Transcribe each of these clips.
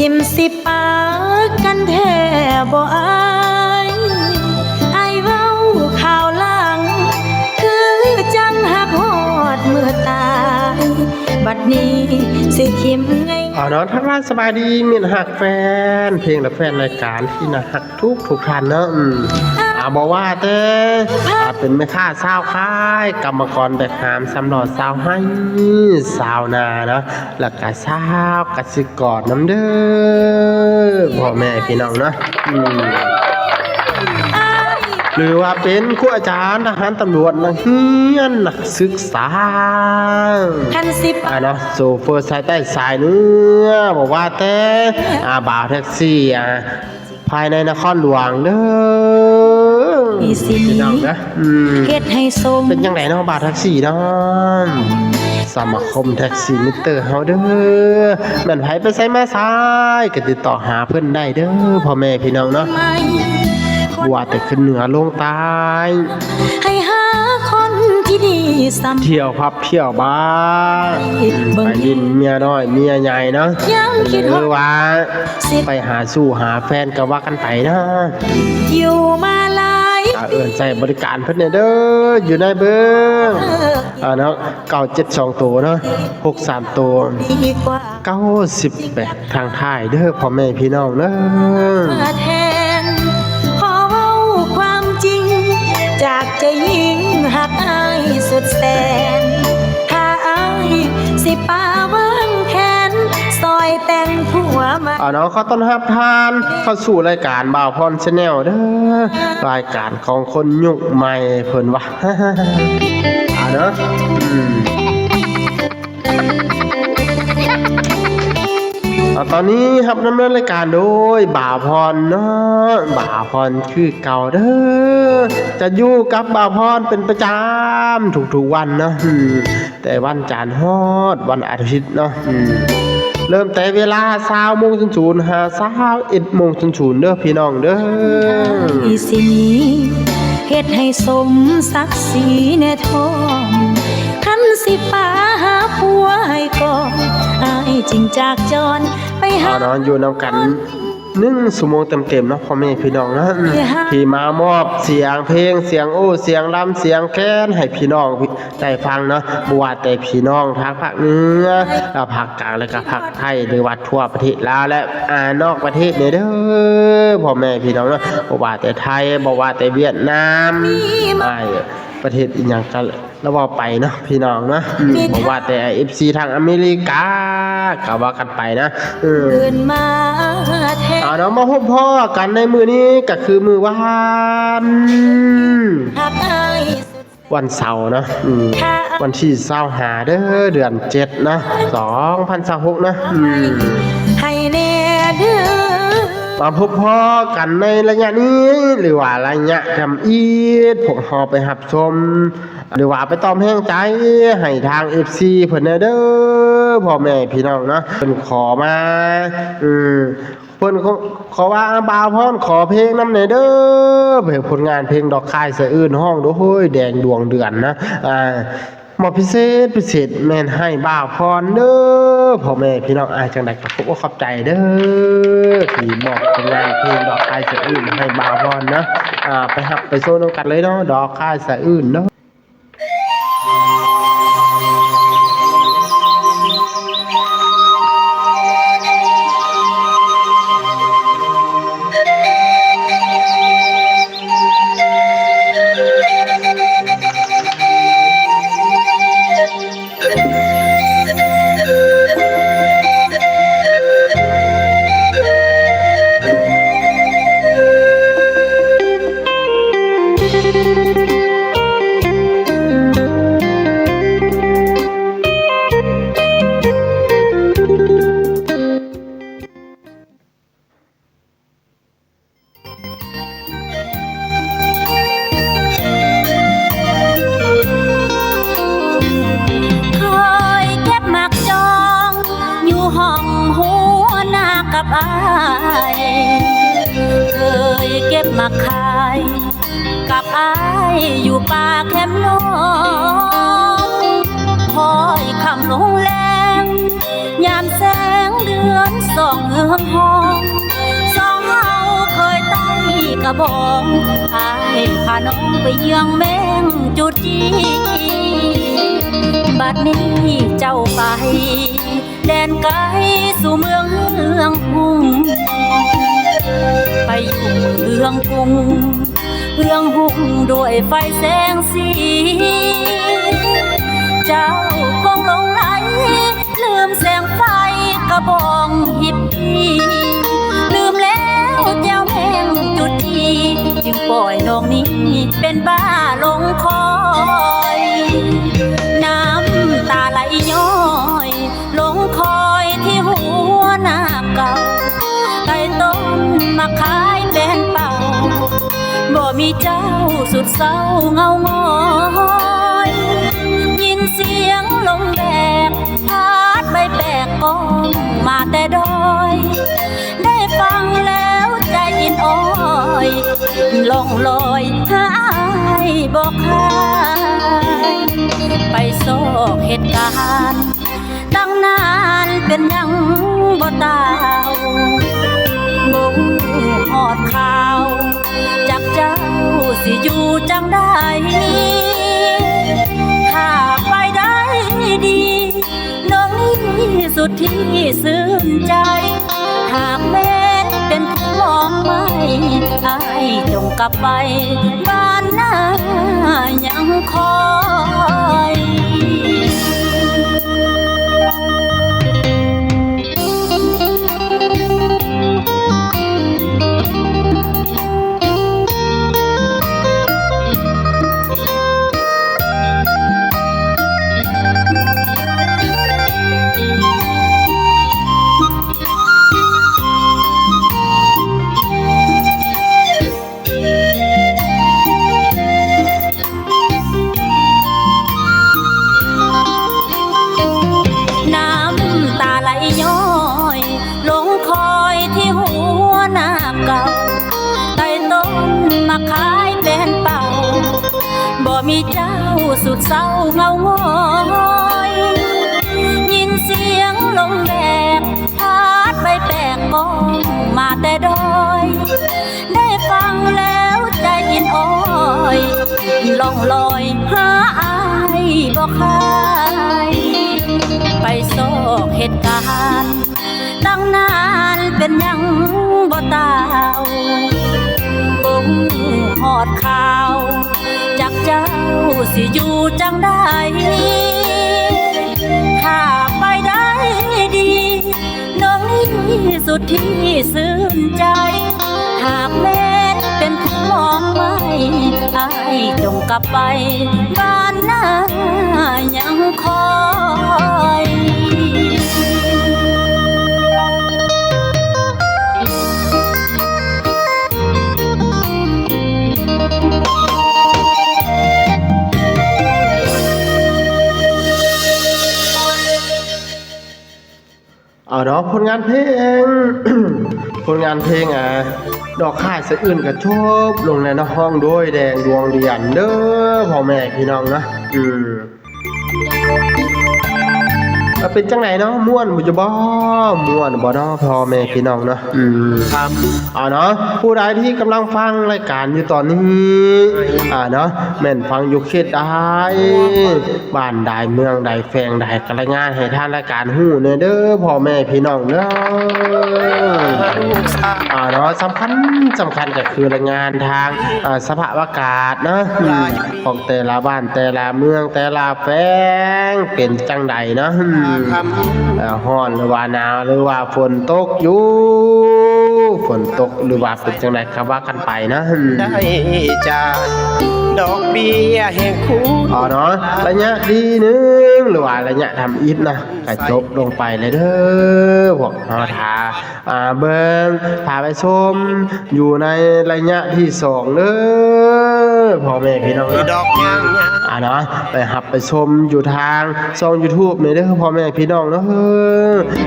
ทิมสิปากันแท้บ่อายไอ้เว้าข่าวหลังคือจังหักฮอดเมื่อตายบัดนี้สิทิมไงน้องทักทายสบายดีมีนหักแฟนเพลงและแฟนรายการที่น่าหักทุกท่านเนาะบอกว่าแต่เป็นแม่ค้าสาวขายกรรมกรแบกหามสำหรับสาวให้สาวนาเนาะแล้วก็สาวกสิกรน้ำเด้อพ่อแม่พี่น้องเนาะหรือว่าเป็นครูอาจารย์ทหารตำรวจนักเรียนนักศึกษาเนาะโซเฟอร์สายใต้สายเนื้อบอกว่าแต่บ่าวแท็กซี่ภายในนครหลวงเด้อพี่น้องนะเฮ็ดให้สมเป็นยังไงเนาะบ่าวแท็กซี่เนาะสมาคมแท็กซี่มิเตอร์เฮาเด้อแม่นไผไปไสมาซ้ายก็ติดต่อหาเพิ่นได้เด้อพ่อแม่พี่น้องเนาะว่าแต่ขึ้นเหนือลงใต้ให้หาคนที่ดีเที่ยวพับเที่ยวบาร์ไปดินเมียน้อยเมียใหญ่เนาะหรือว่าไปหาสู่หาแฟนก็ว่ากันไปนะอยู่มาหลายใส่บริการเพิ่นเด้ออยู่ในเบิ่งเนาะ972ตัวเนาะ63ตัว98ทางท้ายเด้อพ่อแม่พี่น้องเด้อจากใจยิ่งหักอายสุดแสนถ้าอายสิป่าวางแขนซอยแต่งผัวมาน้องขอต้อนรับทานเข้าสู่รายการบ่าวพรชาแนลเด้อรายการของคนยุคใหม่เพิ่นว่าเนาะตอนนี้ครับดำเนินรายการโดยบ่าวพรเนาะบ่าวพรคือเก่าเด้อจะอยู่กับบ่าวพรเป็นประจำทุกวันเนาะแต่วันจันทร์ฮอดวันอาทิตย์เนาะเริ่มแต่เวลา20:00 นถึง21:00 นถึงเด้อพี่น้องเด้อสินี้เฮ็ดให้สมศักดิ์ศรีแน่ท้องคันสิฟ้าหาผัวให้ก่อนอายจริงจากจรไปหาน้องอยู่นำกัน1 ชั่วโมงเต็มๆเนาะพ่อแม่พี่น้องนะที่มามอบเสียงเพลงเสียงโอ้เสียงรำเสียงแค้นให้พี่น้องได้ฟังเนาะบ่ว่าแต่พี่น้องทางภาคเหนือภาคกลางและก็ภาคไทยหรือว่าทั่วประเทศลาวและนอกประเทศเด้อพ่อแม่พี่น้องเนาะบ่ว่าแต่ไทยบ่ว่าแต่เวียดนามประเทศอีกอย่างกันแล้วว่าไปเนาะพี่น้องเนาะบอกว่าแต่ FC ทางอเมริกาก็ว่ากันไปนะมาเนาะมาพบพ่อกันในมื้อนี้ก็คือมื้อวันเสาร์เนาะวันที่25เด้อเดือน7เนาะ2026นะให้แน่เด้อมาพบพ่อกันในระยะนี้หรือว่าระยะทำอีดพวกเฮาไปรับชมหรือว่าไปตอมแห้งใจให้ทาง FC เพิ่นเด้อพ่อแม่พี่น้องเนาะเพิ่นขอมาเพิ่นขอว่าบ่าวพรขอเพลงนำเด้อเพลงผลงานเพลงดอกคายสะอื้นห้องโอ้ยแดงดวงเดือนนะมาพิเศษแม่นให้บ่าวพรเด้อพ่อแม่พี่น้องจังได๋ก็ขอบใจเด้อที่มอบผลงานเพลงดอกคายสะอื้นให้บ่าวพรนะไปหับไปโซนกันเลยเนาะดอกคายสะอื้นเนาะเคยเก็บมาขายกับอายอยู่ป่าแคมป์น้องคอยคำลงแรงยามแสงเดือนส องเฮืองห้องสองเฮาเคยไต่กระบองอายพาน้องไปเยืองแมงจุดจีบัดนี้เจ้าไปแดนไกลสู่เมืองเฮืองหุ่งไปอยู่เมืองกรุงเมืองหุ่งด้วยไฟแสงสีเจ้าคงหลงไหลลืมแสงไฟกระบองหิบพีลืมแล้วเจ้าแม่งจุดทีจึงปล่อยน้องนี้เป็นบ้าลงคอยน้ำตาไหลย้อยลงคอยที่หัวหน้าเก่าไต่ต้นมาขายเป็นเป่าบ่มีเจ้าสุดเศร้าเงาหงอยยินเสียงลมแบกพัดใบแบกกองมาแต่ดอยได้ฟังแล้วใจอินอ้อยล่องลอยหาอ้ายบอกหายไปโศกเหตุการณ์ตั้งนานเป็นยังบ่ตาวบ่ฮอดข่าวจากเจ้าสิอยู่จังได้ถ้าไปได้ดีน้องนี่สุดที่ซื่นใจหากแม้เป็นผู้มองไม่อ้ายจงกลับไปบ้านหน้ายังคอยมีเจ้าสุดเศร้าเงาหงอยยินเสียงลมแบกพัดใบแปลกกองมาแต่ดอยได้ฟังแล้วใจอินอ้อยล่องลอยหาอ้ายบอกหายไปโศกเหตุการณ์ตั้งนานเป็นยังบ่ตาวบ่ฮอดข่าวจากเจ้าสิอยู่จังได้ถ้าไปได้ดีน้องนี่สุดที่ซื่นใจหากแม้เป็นผู้มองไม่อ้ายจงกลับไปบ้านหน้ายังคอยเอาเนาะผลงานเพลง ผลงานเพลงดอกค่ายสะอื่นก็ชบลงในห้องด้วยแดงดวงเดียนเด้อพ่อแม่พี่น้องนะเป็นจังไหนเนาะม่วนบ่จะบ่ม่วนบ่เนาะพ่อแม่พี่น้องเนาะครับเอาเนาะผู้ใดที่กำลังฟังรายการอยู่ตอนนี้เนาะแม่นฟังอยู่เขตใดบ้านใดเมืองใดแฝงใดก็รายงานให้ทางรายการฮู้แน่เด้อพ่อแม่พี่น้องเด้อเนาะสำคัญก็คือรายงานทางสภาพอากาศเนาะของแต่ละบ้านแต่ละเมืองแต่ละแฝงเป็นจังใดเนาะฮ้อนหรือว่าหนาวหรือว่าฝนตกอยู่ฝนตกหรือว่าเป็นจังได๋ครับว่ากันไปนะได้จากดอกเบี้ยแห่งคุณเนาะระยะดีนึงหรือว่าระยะทำอิฐนะก็จบลงไปเลยเด้อพวกเฮาทาเบิ่งพาไปชมอยู่ในระยะที่2เด้อพ่อแม่พี่น้องดอกยางเนาะไปหับไปชมอยู่ทางช่อง YouTube นี่เด้อพ่อแม่พี่น้องเนาะ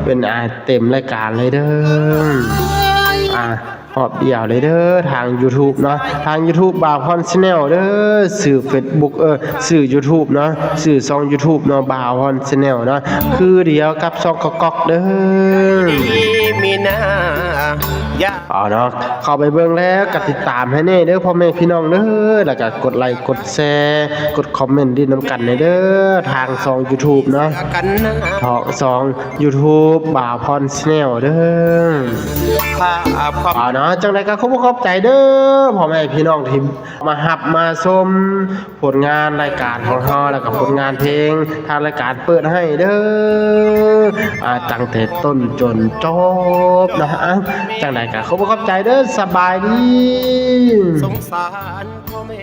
เป็นเต็มรายการเลยเด้อ หอบเดียวเลยเด้อทาง YouTube เนาะทาง YouTube บ่าวพร Channel เด้อสื่อ Facebook สื่อ YouTube เนาะสื่อช่อง YouTube เนาะบ่าวพร Channel เนาะคือเดียวกับช่องก๊อกๆเด้อ มีหน้าอย่า เอาเนาะเข้าไปเบิ่งแล้วก็ติดตามให้แน่เด้อพ่อแม่พี่น้องเด้อแล้วก็กดไลค์กดแชร์กดคอมเมนต์ดินน้ำกันในเด้อทางช่อง YouTube เนาะ กันนะ ช่อง YouTube บ่าวพร Channel เด้อ ภาพความ เอาเนาะจังได๋ก็ขอบใจเด้อพ่อแม่พี่น้องที่มาหับมาชมผลงานรายการของเฮาแล้วก็ผลงานเพลงทางรายการเปิดให้เด้อตั้งแต่ต้นจนจบนะฮะจังได๋ก็ขอบใจเด้อสบายดี สงสารพ่อแม่